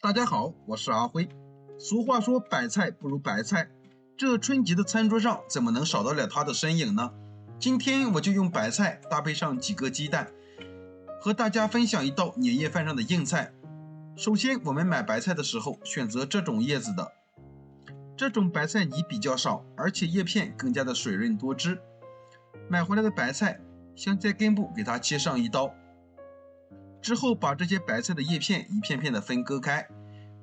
大家好，我是阿辉。俗话说百菜不如白菜，这春节的餐桌上怎么能少得了它的身影呢？今天我就用白菜搭配上几个鸡蛋，和大家分享一道年夜饭上的硬菜。首先，我们买白菜的时候选择这种叶子的，这种白菜泥比较少，而且叶片更加的水润多汁。买回来的白菜，先在根部给它切上一刀。之后把这些白菜的叶片一片片的分割开，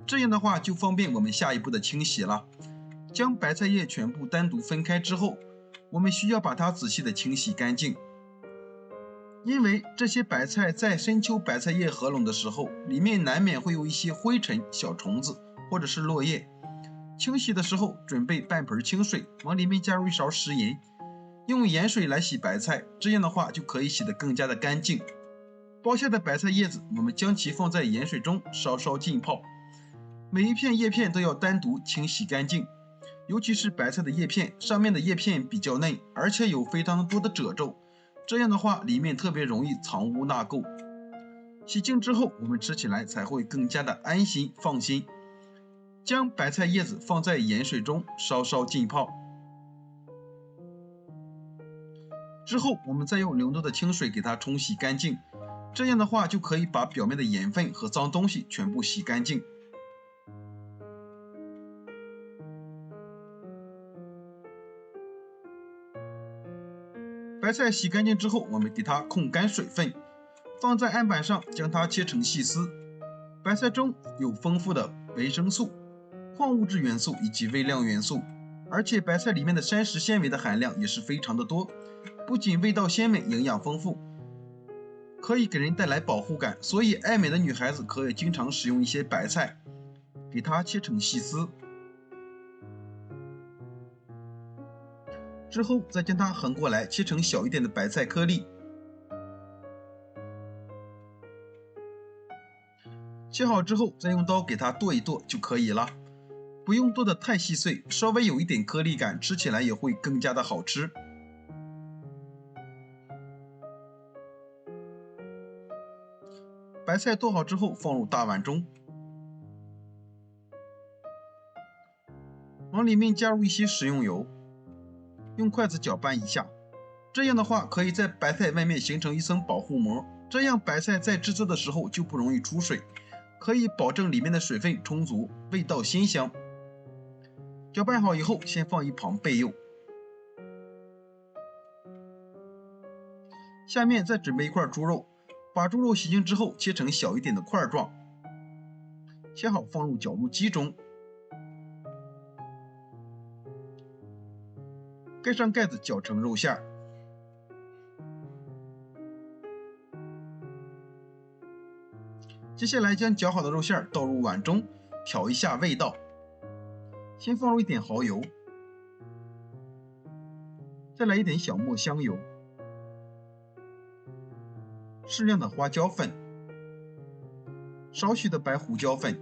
这样的话就方便我们下一步的清洗了。将白菜叶全部单独分开之后，我们需要把它仔细的清洗干净，因为这些白菜在深秋白菜叶合拢的时候，里面难免会有一些灰尘、小虫子或者是落叶。清洗的时候准备半盆清水，往里面加入一勺食盐，用盐水来洗白菜，这样的话就可以洗得更加的干净。剥下的白菜叶子，我们将其放在盐水中稍稍浸泡，每一片叶片都要单独清洗干净，尤其是白菜的叶片，上面的叶片比较嫩，而且有非常多的褶皱，这样的话里面特别容易藏污纳垢。洗净之后，我们吃起来才会更加的安心放心。将白菜叶子放在盐水中稍稍浸泡，之后我们再用流动的清水给它冲洗干净，这样的话就可以把表面的盐分和脏东西全部洗干净。白菜洗干净之后，我们给它控干水分，放在案板上将它切成细丝。白菜中有丰富的维生素、矿物质元素以及微量元素，而且白菜里面的膳食纤维的含量也是非常的多，不仅味道鲜美，营养丰富，可以给人带来饱腹感，所以爱美的女孩子可以经常使用一些白菜，给它切成细丝，之后再将它横过来切成小一点的白菜颗粒。切好之后，再用刀给它剁一剁就可以了，不用剁得太细碎，稍微有一点颗粒感，吃起来也会更加的好吃。白菜剁好之后放入大碗中，往里面加入一些食用油，用筷子搅拌一下，这样的话可以在白菜外面形成一层保护膜，这样白菜在制作的时候就不容易出水，可以保证里面的水分充足，味道鲜香。搅拌好以后，先放一旁备用。下面再准备一块猪肉，把猪肉洗净之后切成小一点的块状，切好放入绞肉机中，盖上盖子绞成肉馅。接下来将绞好的肉馅倒入碗中，调一下味道。先放入一点蚝油，再来一点小磨香油，适量的花椒粉，少许的白胡椒粉。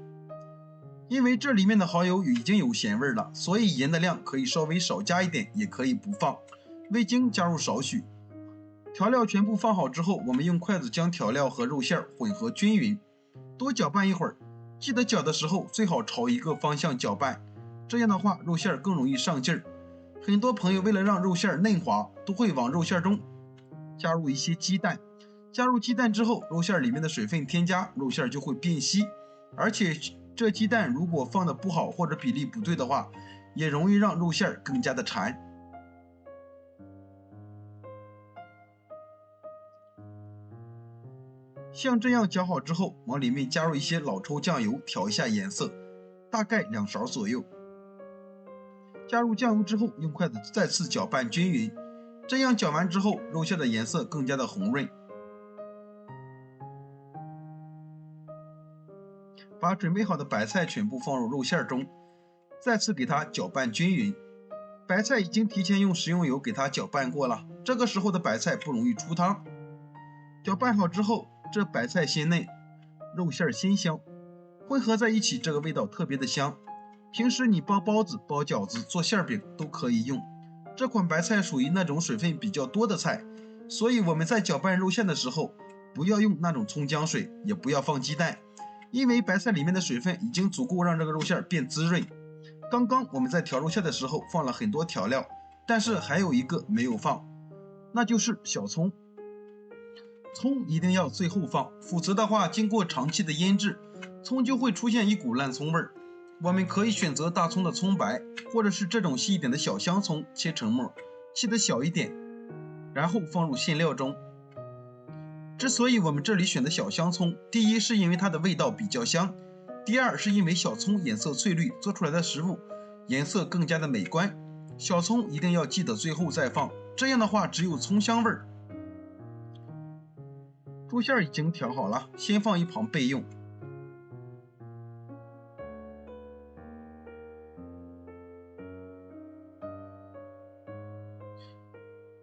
因为这里面的蚝油已经有咸味了，所以盐的量可以稍微少加一点，也可以不放。味精加入少许。调料全部放好之后，我们用筷子将调料和肉馅混合均匀，多搅拌一会儿。记得搅的时候最好朝一个方向搅拌，这样的话肉馅更容易上劲儿。很多朋友为了让肉馅嫩滑，都会往肉馅中加入一些鸡蛋。加入鸡蛋之后，肉馅里面的水分添加，肉馅就会变稀，而且这鸡蛋如果放的不好或者比例不对的话，也容易让肉馅更加的柴。像这样搅好之后，往里面加入一些老抽酱油，调一下颜色，大概2勺左右。加入酱油之后，用筷子再次搅拌均匀，这样搅完之后，肉馅的颜色更加的红润。把准备好的白菜全部放入肉馅中，再次给它搅拌均匀。白菜已经提前用食用油给它搅拌过了，这个时候的白菜不容易出汤。搅拌好之后，这白菜鲜嫩，肉馅鲜香，混合在一起，这个味道特别的香。平时你包包子、包饺子、做馅饼都可以用。这款白菜属于那种水分比较多的菜，所以我们在搅拌肉馅的时候，不要用那种葱姜水，也不要放鸡蛋，因为白菜里面的水分已经足够让这个肉馅变滋润。刚刚我们在调肉馅的时候放了很多调料，但是还有一个没有放，那就是小葱。葱一定要最后放，否则的话，经过长期的腌制，葱就会出现一股烂葱味儿。我们可以选择大葱的葱白，或者是这种细一点的小香葱，切成末，切得小一点，然后放入馅料中。之所以我们这里选的小香葱，第一是因为它的味道比较香，第二是因为小葱颜色翠绿，做出来的食物颜色更加的美观。小葱一定要记得最后再放，这样的话只有葱香味儿。猪馅已经调好了，先放一旁备用。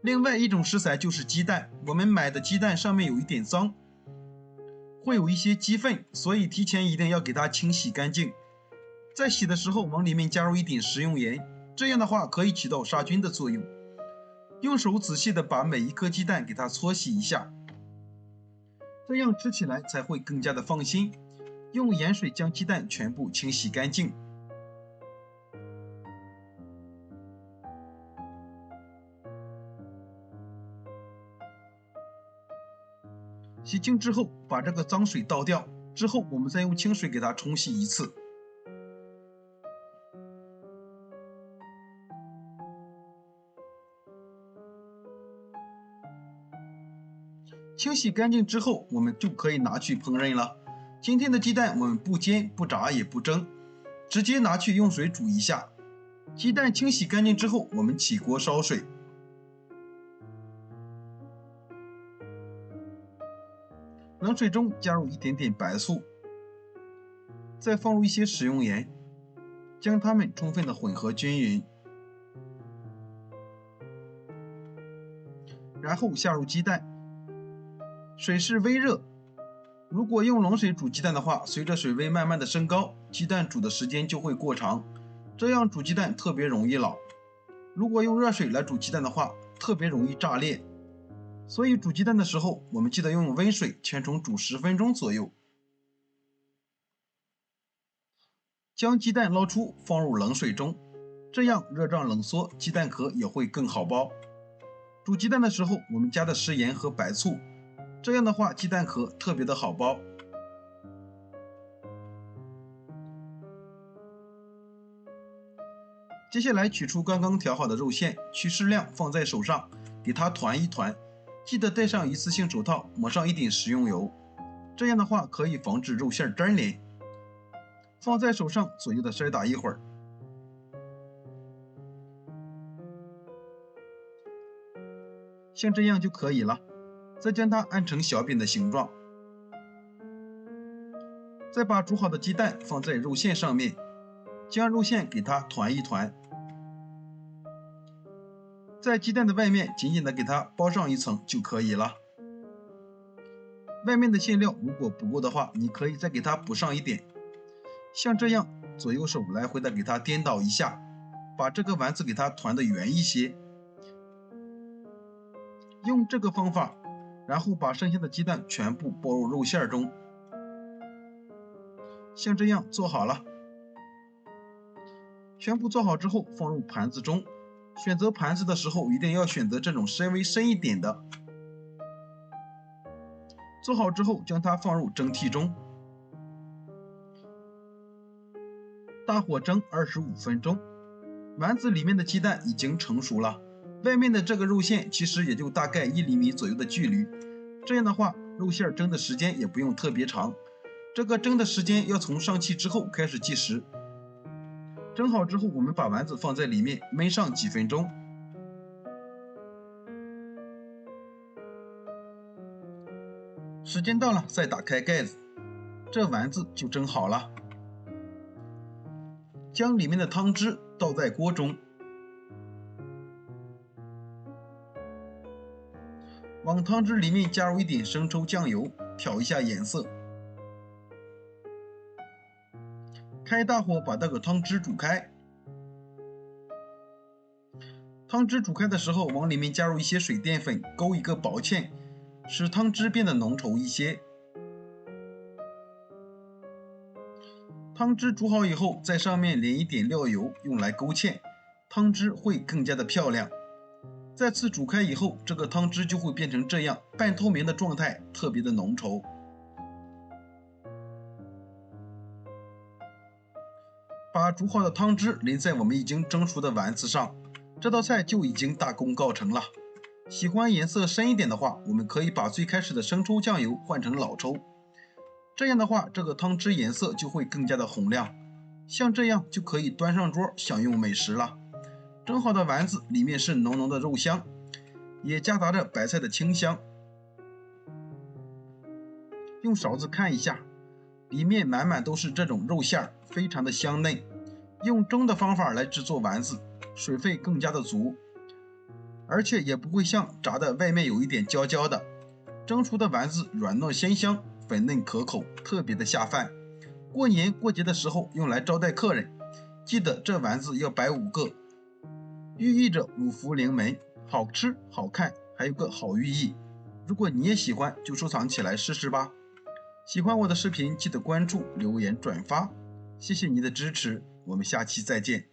另外一种食材就是鸡蛋，我们买的鸡蛋上面有一点脏，会有一些鸡粪，所以提前一定要给它清洗干净。在洗的时候往里面加入一点食用盐，这样的话可以起到杀菌的作用。用手仔细的把每一颗鸡蛋给它搓洗一下，这样吃起来才会更加的放心。用盐水将鸡蛋全部清洗干净。洗净之后，把这个脏水倒掉，之后我们再用清水给它冲洗一次。清洗干净之后，我们就可以拿去烹饪了。今天的鸡蛋我们不煎、不炸也不蒸，直接拿去用水煮一下。鸡蛋清洗干净之后，我们起锅烧水。冷水中加入一点点白醋，再放入一些食用盐，将它们充分的混合均匀，然后下入鸡蛋，水是微热。如果用冷水煮鸡蛋的话，随着水位慢慢的升高，鸡蛋煮的时间就会过长，这样煮鸡蛋特别容易老。如果用热水来煮鸡蛋的话，特别容易炸裂。所以煮鸡蛋的时候，我们记得用温水全程煮10分钟左右。将鸡蛋捞出，放入冷水中，这样热胀冷缩，鸡蛋壳也会更好剥。煮鸡蛋的时候，我们加的是盐和白醋，这样的话鸡蛋壳特别的好剥。接下来取出刚刚调好的肉馅，取适量放在手上，给它团一团。记得戴上一次性手套，抹上一点食用油，这样的话可以防止肉馅粘连。放在手上左右的筛打一会儿，像这样就可以了。再将它按成小饼的形状，再把煮好的鸡蛋放在肉馅上面，将肉馅给它团一团。在鸡蛋的外面紧紧的给它包上一层就可以了。外面的馅料如果不够的话，你可以再给它补上一点。像这样左右手来回的给它颠倒一下，把这个丸子给它团的圆一些。用这个方法，然后把剩下的鸡蛋全部包入肉馅中。像这样做好了。全部做好之后放入盘子中。选择盘子的时候一定要选择这种稍微深一点的。做好之后将它放入蒸屉中，大火蒸25分钟。丸子里面的鸡蛋已经成熟了，外面的这个肉馅其实也就大概1厘米左右的距离。这样的话，肉馅蒸的时间也不用特别长。这个蒸的时间要从上气之后开始计时。蒸好之后，我们把丸子放在里面焖上几分钟。时间到了，再打开盖子，这丸子就蒸好了。将里面的汤汁倒在锅中，往汤汁里面加入一点生抽酱油，调一下颜色。开大火把这个汤汁煮开。汤汁煮开的时候，往里面加入一些水淀粉，勾一个薄芡，使汤汁变得浓稠一些。汤汁煮好以后，在上面淋一点料油，用来勾芡，汤汁会更加的漂亮。再次煮开以后，这个汤汁就会变成这样半透明的状态，特别的浓稠。把煮好的汤汁淋在我们已经蒸熟的丸子上，这道菜就已经大功告成了。喜欢颜色深一点的话，我们可以把最开始的生抽酱油换成老抽，这样的话，这个汤汁颜色就会更加的红亮。像这样就可以端上桌享用美食了。蒸好的丸子里面是浓浓的肉香，也夹杂着白菜的清香。用勺子看一下，里面满满都是这种肉馅儿，非常的香嫩。用蒸的方法来制作丸子，水分更加的足，而且也不会像炸的外面有一点焦焦的。蒸熟的丸子软糯鲜香，粉嫩可口，特别的下饭。过年过节的时候用来招待客人，记得这丸子要摆5个，寓意着五福临门，好吃好看，还有个好寓意。如果你也喜欢，就收藏起来试试吧。喜欢我的视频，记得关注、留言、转发，谢谢你的支持，我们下期再见。